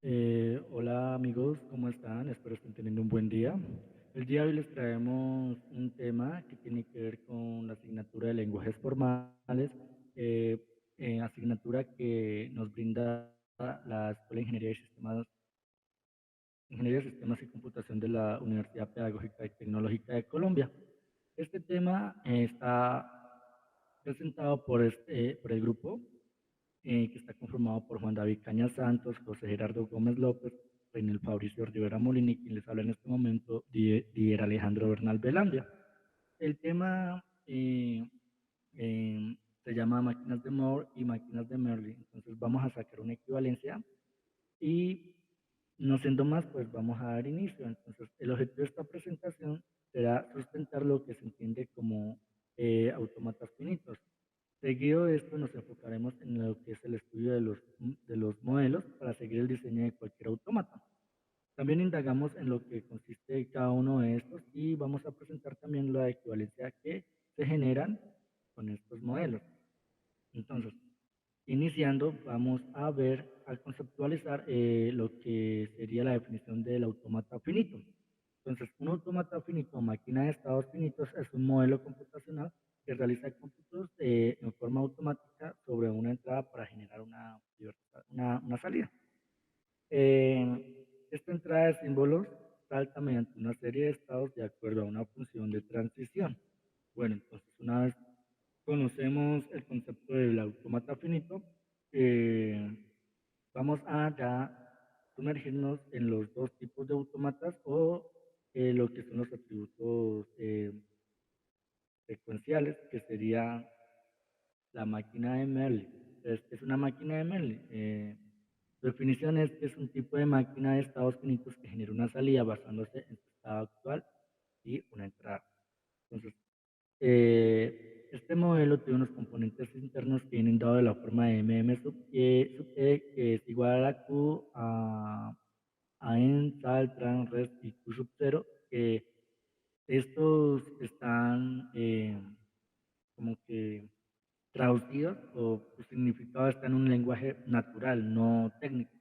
Hola amigos, ¿cómo están? Espero estén teniendo un buen día. El día de hoy les traemos un tema que tiene que ver con la asignatura de lenguajes formales, eh, asignatura que nos brinda la Escuela de Ingeniería de Sistemas y Computación de la Universidad Pedagógica y Tecnológica de Colombia. Este tema está presentado por el grupo que está conformado por Juan David Cañas Santos, José Gerardo Gómez López, Reinel Fabricio Rivera Molina y quien les habla en este momento, Didier Alejandro Bernal Velandia. El tema se llama máquinas de Moore y máquinas de Merlin. Entonces vamos a sacar una equivalencia y no siendo más, pues vamos a dar inicio. Entonces el objetivo de esta presentación será sustentar lo que se entiende como autómatas finitos. Seguido de esto, nos enfocaremos en lo que es el estudio de los modelos para seguir el diseño de cualquier autómata. También indagamos en lo que consiste cada uno de estos y vamos a presentar también la equivalencia que se generan con estos modelos. Entonces, iniciando, vamos a ver, a conceptualizar lo que sería la definición del autómata finito. Entonces, un autómata finito o máquina de estados finitos es un modelo computacional que realiza cómputos en forma automática sobre una entrada para generar una salida. Esta entrada de símbolos salta mediante una serie de estados de acuerdo a una función de transición. Bueno, entonces una vez conocemos el concepto del autómata finito, eh, vamos a ya sumergirnos en los dos tipos de autómatas o lo que son los atributos secuenciales, que sería la máquina de Merlin. Entonces, es una máquina de Merlin. Su definición es que es un tipo de máquina de estados finitos que genera una salida basándose en su estado actual y una entrada. Entonces, este modelo tiene unos componentes internos que vienen dados de la forma de sub e, que es igual a la Q, a en, sal, tran, rest y Q sub 0, que estos están como que traducidos o su significado está en un lenguaje natural, no técnico.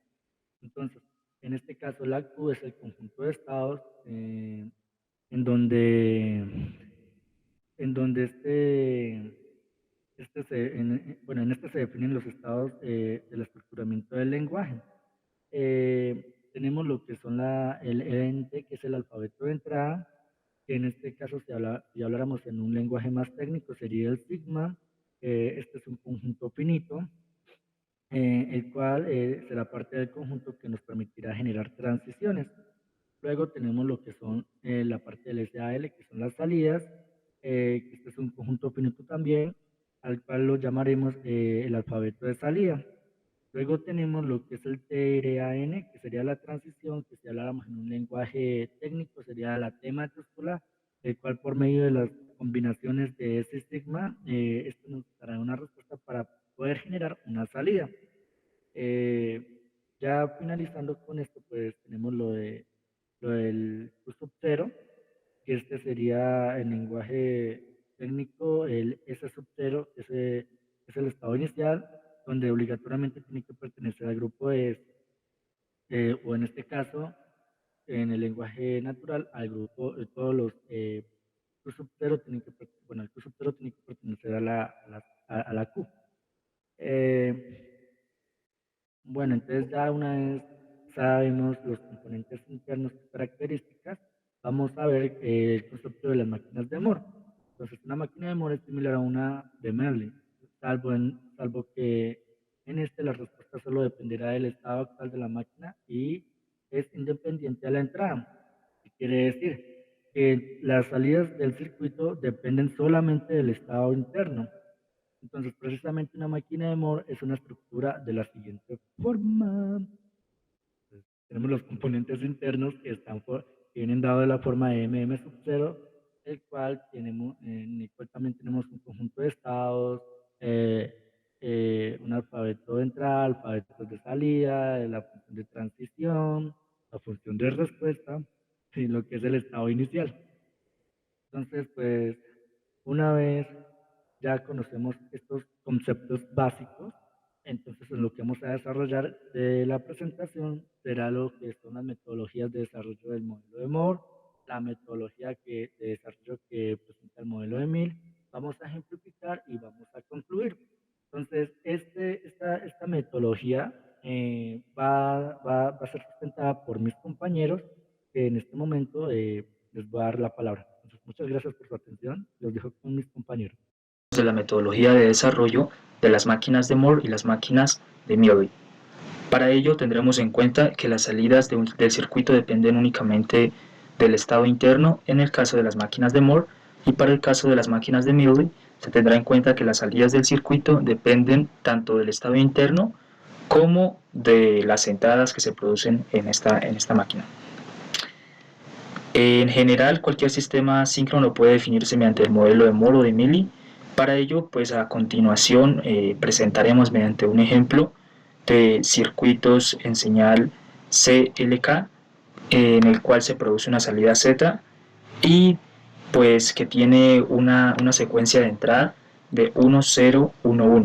Entonces, en este caso, la Q es el conjunto de estados en donde, en donde bueno, en este se definen los estados del estructuramiento del lenguaje. Tenemos lo que son el ente, que es el alfabeto de entrada, que en este caso, si habláramos en un lenguaje más técnico, sería el sigma. Este es un conjunto finito, el cual será parte del conjunto que nos permitirá generar transiciones. Luego tenemos lo que son la parte del SAL, que son las salidas, que este es un conjunto finito también, al cual lo llamaremos el alfabeto de salida. Luego tenemos lo que es el TRAN, que sería la transición, que si habláramos en un lenguaje técnico sería la T mayúscula, el cual por medio de las combinaciones de ese sigma, esto nos dará una respuesta para poder generar una salida. Eh, ya finalizando con esto, pues tenemos lo del Q sub 0, que este sería el lenguaje técnico, el S sub 0, ese es el estado inicial, donde obligatoriamente tiene que pertenecer al grupo S, o en este caso, en el lenguaje natural, al grupo de todos los Q sub 0 tienen que, bueno, el Q sub 0 tiene que pertenecer a la Q. Eh, bueno, entonces ya una vez sabemos los componentes internos y características, vamos a ver el concepto de las máquinas de Moore. Entonces, una máquina de Moore es similar a una de Merlin, salvo que en este la respuesta solo dependerá del estado actual de la máquina y es independiente a la entrada. ¿Qué quiere decir? Que las salidas del circuito dependen solamente del estado interno. Entonces, precisamente una máquina de Moore es una estructura de la siguiente forma. Entonces, tenemos los componentes internos que vienen dados de la forma de sub 0, en el cual también tenemos un conjunto de estados, eh, un alfabeto de entrada, alfabetos de salida, la función de transición, la función de respuesta y lo que es el estado inicial. Entonces, pues, una vez ya conocemos estos conceptos básicos, Entonces, pues, lo que vamos a desarrollar de la presentación será lo que son las metodologías de desarrollo del modelo de Moore, la metodología de desarrollo que presenta el modelo de Mill. Vamos a ejemplificar y vamos a concluir. Entonces, esta metodología va a ser sustentada por mis compañeros, que en este momento les voy a dar la palabra. Entonces, muchas gracias por su atención. Los dejo con mis compañeros. De la metodología de desarrollo de las máquinas de Moore y las máquinas de Murray. Para ello tendremos en cuenta que las salidas del circuito dependen únicamente del estado interno en el caso de las máquinas de Moore, y para el caso de las máquinas de Murray se tendrá en cuenta que las salidas del circuito dependen tanto del estado interno como de las entradas que se producen en esta máquina. En general, cualquier sistema síncrono puede definirse mediante el modelo de Moore o de Mealy. Para ello, pues a continuación presentaremos mediante un ejemplo de circuitos en señal CLK, en el cual se produce una salida Z y pues que tiene una secuencia de entrada de 1, 0, 1, 1.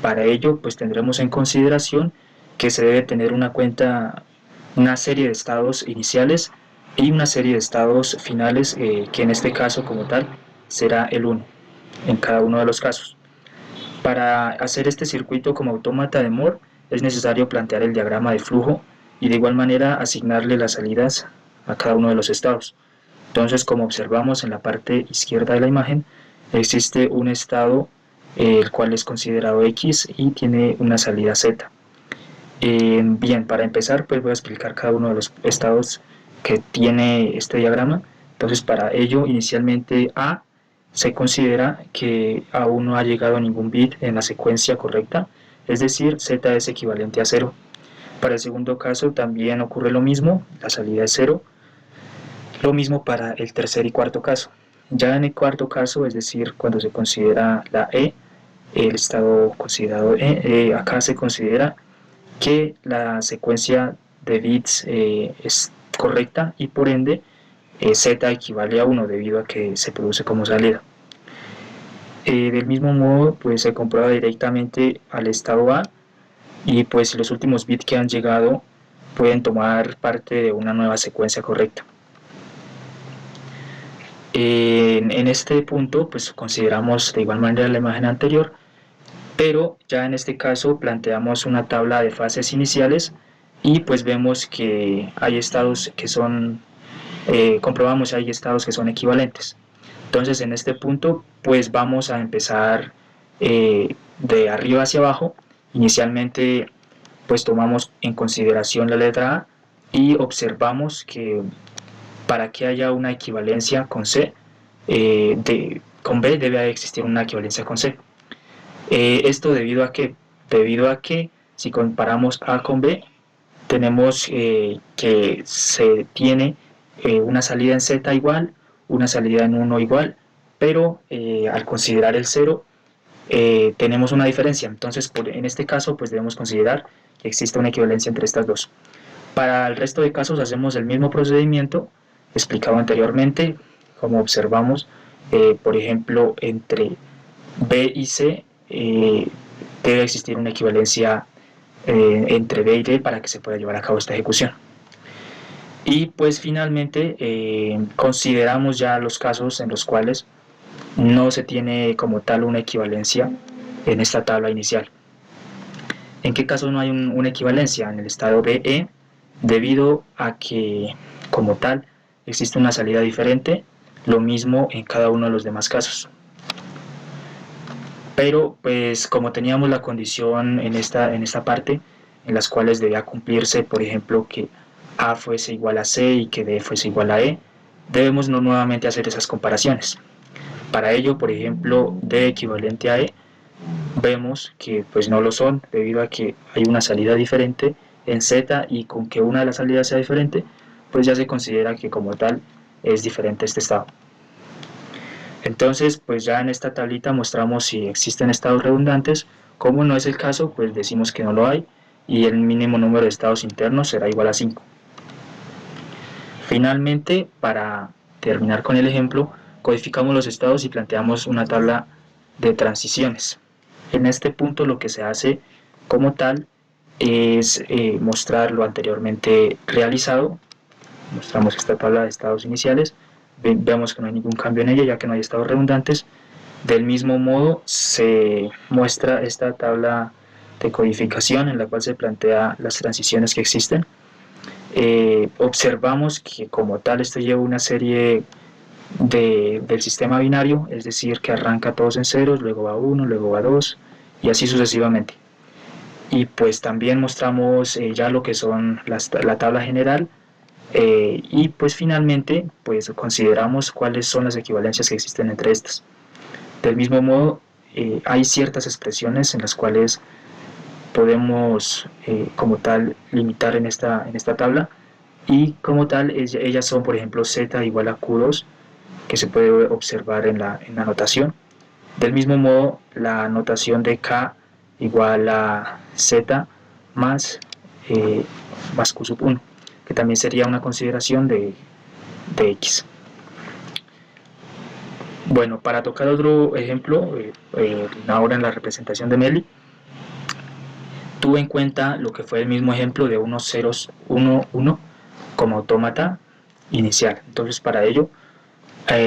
Para ello, pues tendremos en consideración que se debe tener una serie de estados iniciales y una serie de estados finales, que en este caso como tal será el 1 en cada uno de los casos. Para hacer este circuito como autómata de Moore es necesario plantear el diagrama de flujo y de igual manera asignarle las salidas a cada uno de los estados. Entonces, como observamos en la parte izquierda de la imagen, existe un estado el cual es considerado X y tiene una salida Z. Bien, para empezar pues voy a explicar cada uno de los estados que tiene este diagrama. Entonces, para ello inicialmente A se considera que aún no ha llegado ningún bit en la secuencia correcta, es decir, Z es equivalente a 0. Para el segundo caso también ocurre lo mismo, la salida es 0. Lo mismo para el tercer y cuarto caso. Ya en el cuarto caso, es decir, cuando se considera la E, el estado considerado E, acá se considera que la secuencia de bits es correcta y por ende Z equivale a 1 debido a que se produce como salida. Del mismo modo, pues se comprueba directamente al estado A y pues los últimos bits que han llegado pueden tomar parte de una nueva secuencia correcta. En este punto pues consideramos de igual manera la imagen anterior, pero ya en este caso planteamos una tabla de fases iniciales y pues vemos que hay estados que son, comprobamos hay estados que son equivalentes. Entonces en este punto pues vamos a empezar de arriba hacia abajo. Inicialmente pues tomamos en consideración la letra A y observamos que para que haya una equivalencia con C, con B debe existir una equivalencia con C. Esto debido a que si comparamos A con B, tenemos que se tiene una salida en Z igual, una salida en 1 igual, pero al considerar el 0 tenemos una diferencia. Entonces en este caso pues debemos considerar que existe una equivalencia entre estas dos. Para el resto de casos hacemos el mismo procedimiento explicado anteriormente, como observamos, por ejemplo, entre B y C debe existir una equivalencia entre B y D para que se pueda llevar a cabo esta ejecución. Y pues finalmente consideramos ya los casos en los cuales no se tiene como tal una equivalencia en esta tabla inicial. ¿En qué caso no hay una equivalencia? En el estado BE, debido a que como tal existe una salida diferente, lo mismo en cada uno de los demás casos. Pero pues como teníamos la condición en esta parte en las cuales debía cumplirse, por ejemplo, que A fuese igual a C y que D fuese igual a E, debemos no nuevamente hacer esas comparaciones. Para ello, por ejemplo, D equivalente a E, vemos que pues no lo son debido a que hay una salida diferente en Z, y con que una de las salidas sea diferente, pues ya se considera que como tal es diferente este estado. Entonces, pues ya en esta tablita mostramos si existen estados redundantes. Como no es el caso, pues decimos que no lo hay y el mínimo número de estados internos será igual a 5. Finalmente, para terminar con el ejemplo, codificamos los estados y planteamos una tabla de transiciones. En este punto lo que se hace como tal es mostrar lo anteriormente realizado. Mostramos esta tabla de estados iniciales, vemos que no hay ningún cambio en ella ya que no hay estados redundantes. Del mismo modo se muestra esta tabla de codificación en la cual se plantea las transiciones que existen. Observamos que como tal esto lleva una serie del sistema binario, es decir, que arranca todos en ceros, luego va 1, luego va 2 y así sucesivamente. Y pues también mostramos ya lo que son la tabla general, y pues finalmente pues consideramos cuáles son las equivalencias que existen entre estas. Del mismo modo, hay ciertas expresiones en las cuales podemos como tal limitar en esta tabla, y como tal ellas son, por ejemplo, z igual a q2, que se puede observar en la notación. Del mismo modo, la notación de k igual a z más q sub 1, que también sería una consideración de x. Bueno, para tocar otro ejemplo, ahora en la representación de Meli, tuve en cuenta lo que fue el mismo ejemplo de unos ceros 1, 1 como autómata inicial. Entonces, para ello,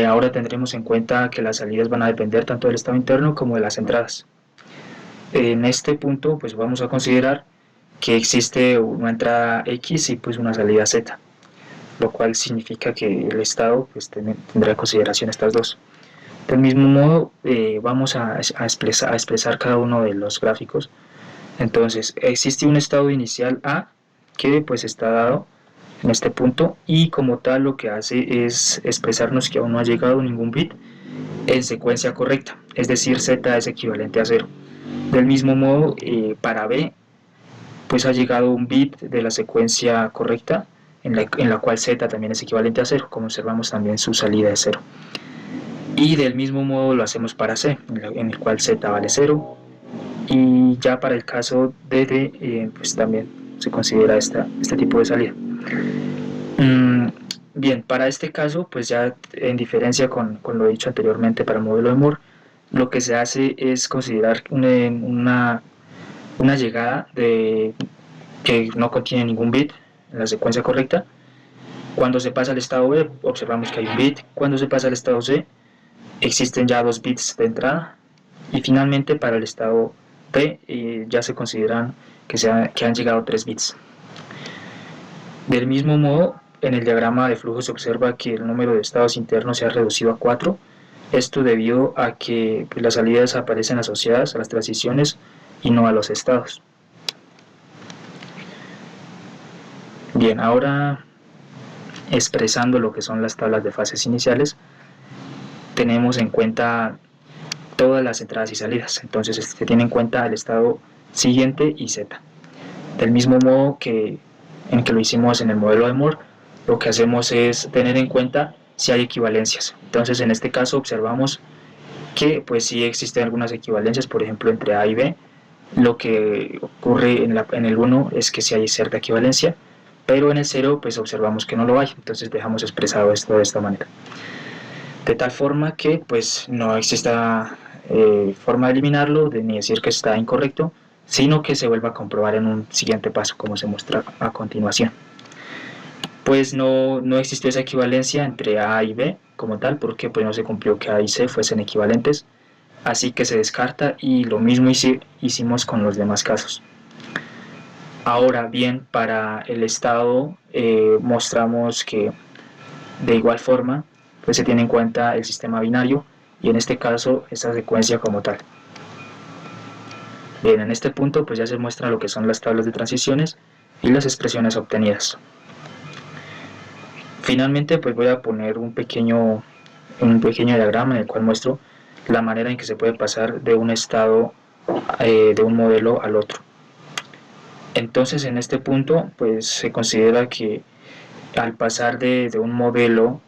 ahora tendremos en cuenta que las salidas van a depender tanto del estado interno como de las entradas. En este punto, pues vamos a considerar que existe una entrada X y pues una salida Z, lo cual significa que el estado pues tendrá en consideración estas dos. Del mismo modo, vamos a expresar cada uno de los gráficos. Entonces, existe un estado inicial A que pues está dado en este punto, y como tal lo que hace es expresarnos que aún no ha llegado ningún bit en secuencia correcta, es decir, Z es equivalente a 0. Del mismo modo, para B, pues ha llegado un bit de la secuencia correcta, en la cual Z también es equivalente a 0, como observamos también su salida es 0. Y del mismo modo lo hacemos para C, en el cual Z vale 0, y ya para el caso de D, pues también se considera este tipo de salida. Bien, para este caso, pues ya en diferencia con lo dicho anteriormente para el modelo de Moore, lo que se hace es considerar una llegada que no contiene ningún bit en la secuencia correcta. Cuando se pasa al estado B, observamos que hay un bit. Cuando se pasa al estado C, existen ya 2 bits de entrada. Y finalmente para el estado D ya se consideran que han llegado 3 bits. Del mismo modo, en el diagrama de flujo se observa que el número de estados internos se ha reducido a 4. Esto debido a que pues, las salidas aparecen asociadas a las transiciones y no a los estados. Bien, ahora expresando lo que son las tablas de fases iniciales, tenemos en cuenta todas las entradas y salidas. Entonces se tiene en cuenta el estado siguiente y Z. Del mismo modo en que lo hicimos en el modelo de Moore, lo que hacemos es tener en cuenta si hay equivalencias. Entonces en este caso observamos que pues sí existen algunas equivalencias, por ejemplo entre A y B. Lo que ocurre en el 1 es que sí hay cierta equivalencia, pero en el 0 pues observamos que no lo hay. Entonces dejamos expresado esto de esta manera, de tal forma que pues no exista forma de eliminarlo ni decir que está incorrecto, sino que se vuelva a comprobar en un siguiente paso, como se muestra a continuación. Pues no existió esa equivalencia entre A y B como tal, porque pues no se cumplió que A y C fuesen equivalentes, así que se descarta, y lo mismo hicimos con los demás casos. Ahora bien, para el estado mostramos que de igual forma pues se tiene en cuenta el sistema binario, y en este caso esta secuencia como tal. Bien, en este punto pues ya se muestra lo que son las tablas de transiciones y las expresiones obtenidas. Finalmente pues voy a poner un pequeño diagrama en el cual muestro la manera en que se puede pasar de un estado de un modelo al otro. Entonces en este punto pues se considera que al pasar de un modelo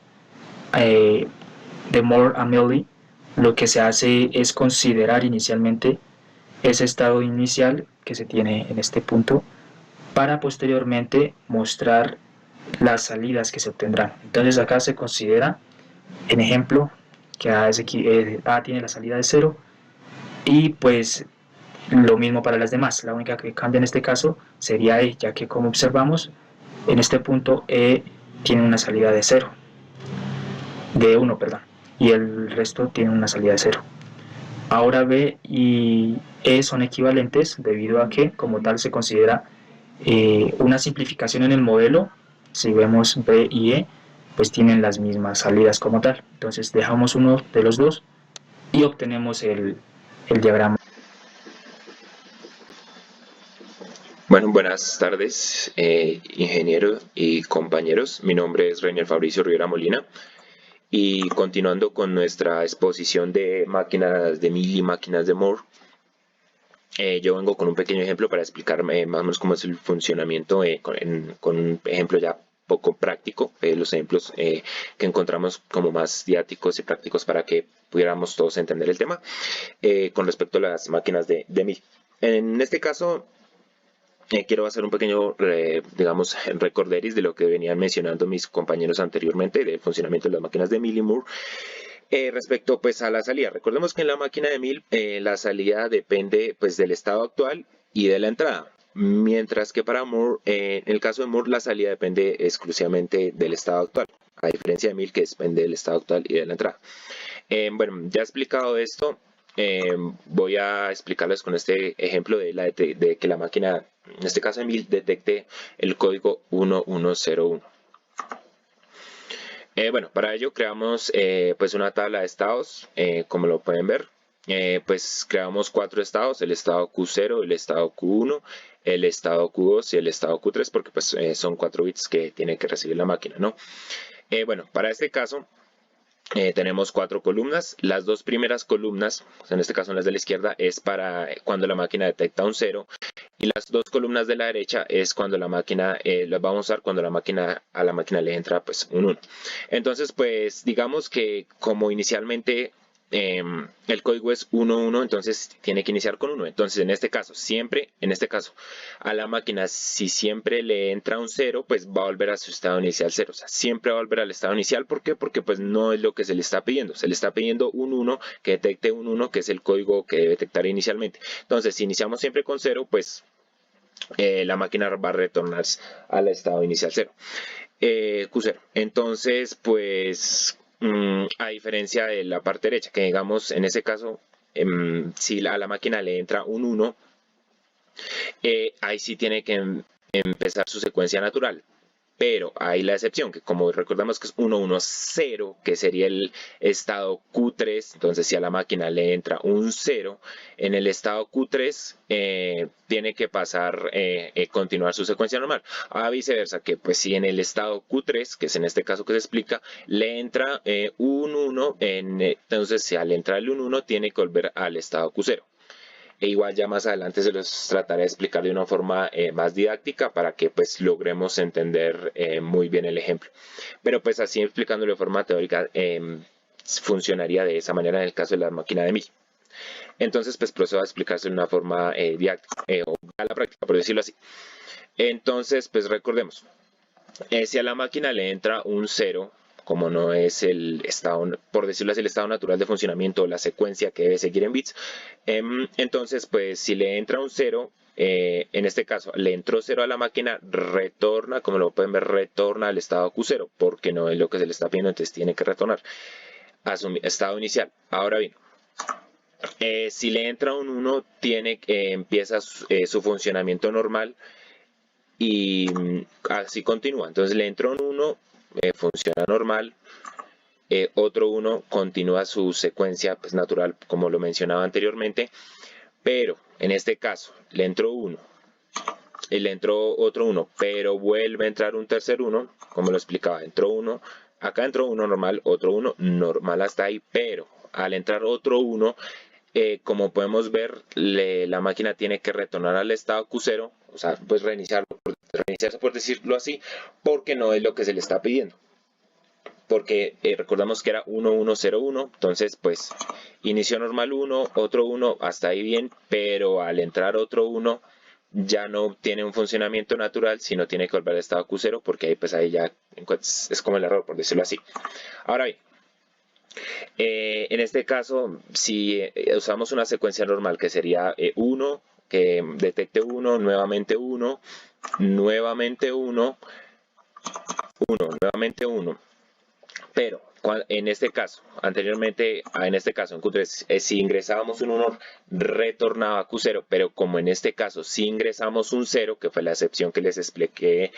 de Moore a Meli, lo que se hace es considerar inicialmente ese estado inicial que se tiene en este punto, para posteriormente mostrar las salidas que se obtendrán. Entonces acá se considera, en ejemplo, que A tiene la salida de 0, y pues Lo mismo para las demás, la única que cambia en este caso sería E, ya que como observamos, en este punto E tiene una salida de 0, de 1, perdón, y el resto tiene una salida de 0. Ahora B y E son equivalentes debido a que como tal se considera una simplificación en el modelo. Si vemos B y E, pues tienen las mismas salidas como tal. Entonces dejamos uno de los dos y obtenemos el diagrama. Bueno, buenas tardes, ingeniero y compañeros. Mi nombre es Reinier Fabricio Rivera Molina y continuando con nuestra exposición de máquinas de Mil y máquinas de Moore, yo vengo con un pequeño ejemplo para explicarme más o menos cómo es el funcionamiento con un ejemplo ya poco práctico, los ejemplos que encontramos como más didácticos y prácticos para que pudiéramos todos entender el tema con respecto a las máquinas de Mil. En este caso, quiero hacer un pequeño, digamos, recorderis de lo que venían mencionando mis compañeros anteriormente del funcionamiento de las máquinas de Mil y Moore. Respecto pues a la salida, recordemos que en la máquina de Mil la salida depende pues del estado actual y de la entrada, mientras que para Moore, en el caso de Moore, la salida depende exclusivamente del estado actual, a diferencia de Mil que depende del estado actual y de la entrada. Bueno, ya explicado esto, voy a explicarles con este ejemplo de que la máquina, en este caso de Mil, detecte el código 1101. Bueno, para ello creamos pues una tabla de estados, como lo pueden ver. Pues creamos 4 estados: el estado Q0, el estado Q1, el estado Q2 y el estado Q3, porque pues son 4 bits que tiene que recibir la máquina, ¿no? Bueno, para este caso tenemos 4 columnas. Las 2 primeras columnas, en este caso las de la izquierda, es para cuando la máquina detecta un 0. Y las 2 columnas de la derecha es cuando la máquina, las vamos a usar cuando a la máquina le entra pues un 1. Entonces pues digamos que como inicialmente el código es 11, entonces tiene que iniciar con 1. Entonces en este caso a la máquina, si siempre le entra un 0, pues va a volver a su estado inicial 0. O sea, siempre va a volver al estado inicial. ¿Por qué? Porque pues no es lo que se le está pidiendo. Se le está pidiendo un 1, que detecte un 1, que es el código que debe detectar inicialmente. Entonces si iniciamos siempre con 0, pues la máquina va a retornar al estado inicial 0. Q0. Entonces, pues, a diferencia de la parte derecha, que digamos, en ese caso, si a la máquina le entra un 1, ahí sí tiene que empezar su secuencia natural. Pero hay la excepción, que como recordamos que es 110, que sería el estado Q3, entonces si a la máquina le entra un 0, en el estado Q3 tiene que pasar, continuar su secuencia normal. A viceversa, que pues si en el estado Q3, que es en este caso que se explica, le entra un 1, entonces si al entrar el 1 tiene que volver al estado Q0. E igual ya más adelante se los trataré de explicar de una forma más didáctica para que pues logremos entender muy bien el ejemplo. Pero pues así explicándolo de forma teórica funcionaría de esa manera en el caso de la máquina de Mil. Entonces pues procedo a explicarse de una forma didáctica o a la práctica, por decirlo así. Entonces pues recordemos, si a la máquina le entra un 0, como no es el estado, por decirlo así, el estado natural de funcionamiento o la secuencia que debe seguir en bits, entonces pues si le entra un 0, en este caso le entró 0 a la máquina, retorna, como lo pueden ver, retorna al estado Q0, porque no es lo que se le está pidiendo, entonces tiene que retornar a su estado inicial. Ahora bien, si le entra un 1, empieza su funcionamiento normal y así continúa. Entonces le entró un 1, funciona normal, otro 1 continúa su secuencia pues, natural, como lo mencionaba anteriormente, pero en este caso le entró 1, y le entró otro 1, pero vuelve a entrar un tercer 1, como lo explicaba, entró 1, acá entró 1 normal, otro 1 normal hasta ahí, pero al entrar otro 1, como podemos ver, la máquina tiene que retornar al estado Q0, o sea, pues reiniciarse por decirlo así, porque no es lo que se le está pidiendo. Porque recordamos que era 1101, entonces pues inició normal 1, otro 1, hasta ahí bien, pero al entrar otro 1 ya no tiene un funcionamiento natural, sino tiene que volver al estado Q0, porque ahí pues ahí ya es como el error, por decirlo así. Ahora bien, En este caso, si usamos una secuencia normal que sería 1, que detecte 1, nuevamente 1, nuevamente 1, 1, nuevamente 1. Pero en este caso, anteriormente, en este caso en Q3, si ingresábamos un 1, retornaba Q0, pero como en este caso si ingresamos un 0, que fue la excepción que les expliqué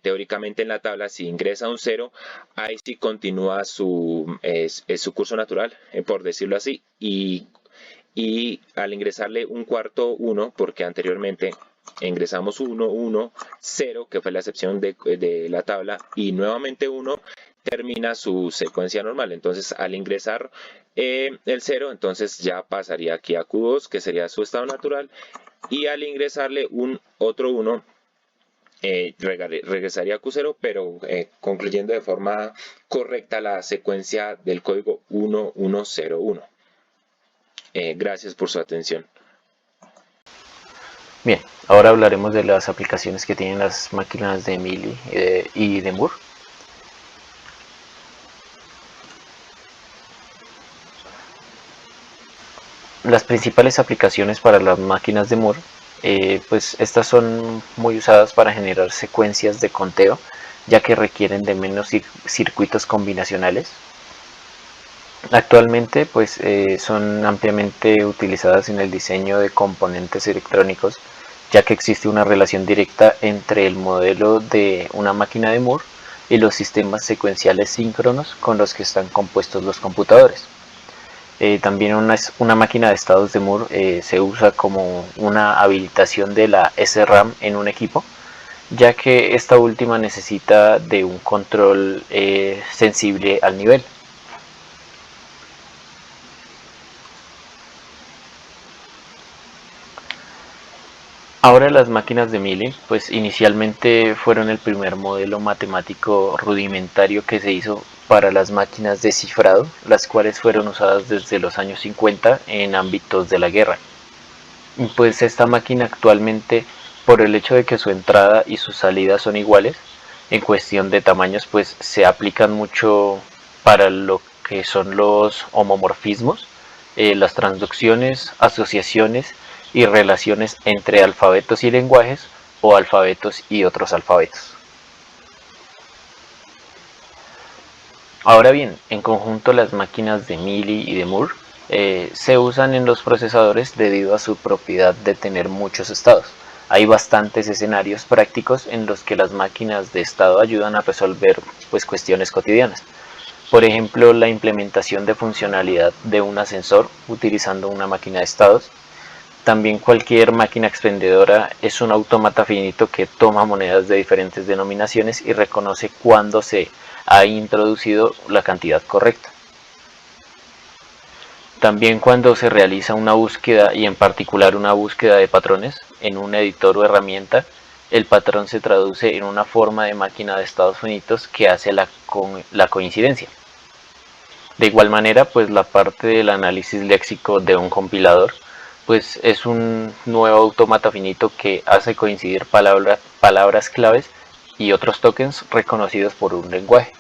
teóricamente en la tabla, si ingresa un 0, ahí sí continúa su curso natural, por decirlo así, y al ingresarle un cuarto 1, porque anteriormente ingresamos 1, 1, 0, que fue la excepción de la tabla, y nuevamente 1, termina su secuencia normal. Entonces, al ingresar el 0, entonces ya pasaría aquí a Q2, que sería su estado natural, y al ingresarle un otro 1, regresaría a Q0, pero concluyendo de forma correcta la secuencia del código 1101. Gracias por su atención. Bien, ahora hablaremos de las aplicaciones que tienen las máquinas de Mealy y de Moore. Las principales aplicaciones para las máquinas de Moore, pues estas son muy usadas para generar secuencias de conteo, ya que requieren de menos circuitos combinacionales. Actualmente pues son ampliamente utilizadas en el diseño de componentes electrónicos, ya que existe una relación directa entre el modelo de una máquina de Moore y los sistemas secuenciales síncronos con los que están compuestos los computadores. También una máquina de estados de Moore se usa como una habilitación de la SRAM en un equipo, ya que esta última necesita de un control sensible al nivel. Ahora las máquinas de Mealy, pues inicialmente fueron el primer modelo matemático rudimentario que se hizo para las máquinas de cifrado, las cuales fueron usadas desde los años 50 en ámbitos de la guerra. Y pues esta máquina actualmente, por el hecho de que su entrada y su salida son iguales, en cuestión de tamaños, pues se aplican mucho para lo que son los homomorfismos, las transducciones, asociaciones y relaciones entre alfabetos y lenguajes o alfabetos y otros alfabetos. Ahora bien, en conjunto las máquinas de Mealy y de Moore se usan en los procesadores debido a su propiedad de tener muchos estados. Hay bastantes escenarios prácticos en los que las máquinas de estado ayudan a resolver pues, cuestiones cotidianas. Por ejemplo, la implementación de funcionalidad de un ascensor utilizando una máquina de estados. También cualquier máquina expendedora es un autómata finito que toma monedas de diferentes denominaciones y reconoce cuándo se ha introducido la cantidad correcta. También cuando se realiza una búsqueda, y en particular una búsqueda de patrones, en un editor o herramienta, el patrón se traduce en una forma de máquina de estados finitos que hace la coincidencia. De igual manera, pues la parte del análisis léxico de un compilador pues es un nuevo autómata finito que hace coincidir palabras claves y otros tokens reconocidos por un lenguaje.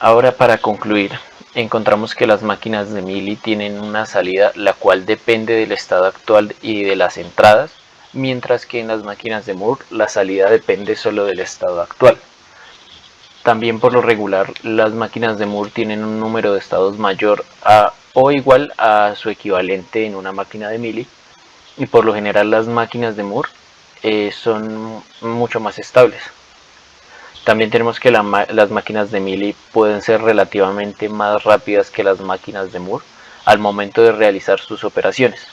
Ahora, para concluir, encontramos que las máquinas de Mealy tienen una salida la cual depende del estado actual y de las entradas, mientras que en las máquinas de Moore la salida depende solo del estado actual. También por lo regular las máquinas de Moore tienen un número de estados mayor a o igual a su equivalente en una máquina de Mealy, y por lo general las máquinas de Moore son mucho más estables. También tenemos que las máquinas de Mealy pueden ser relativamente más rápidas que las máquinas de Moore al momento de realizar sus operaciones.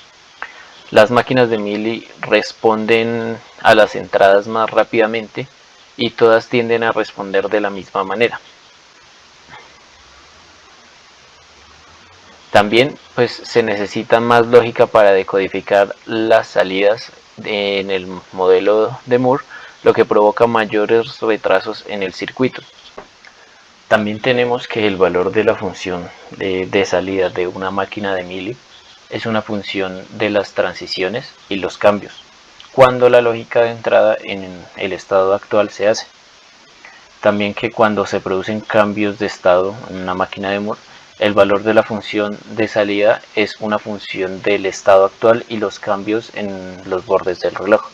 Las máquinas de Mealy responden a las entradas más rápidamente y todas tienden a responder de la misma manera. También pues se necesita más lógica para decodificar las salidas en el modelo de Moore, lo que provoca mayores retrasos en el circuito. También tenemos que el valor de la función de salida de una máquina de Mealy es una función de las transiciones y los cambios, cuando la lógica de entrada en el estado actual se hace. También que cuando se producen cambios de estado en una máquina de Moore, el valor de la función de salida es una función del estado actual y los cambios en los bordes del reloj.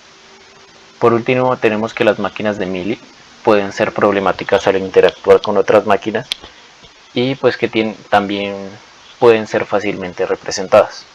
Por último, tenemos que las máquinas de Mealy pueden ser problemáticas al interactuar con otras máquinas y pues que también pueden ser fácilmente representadas.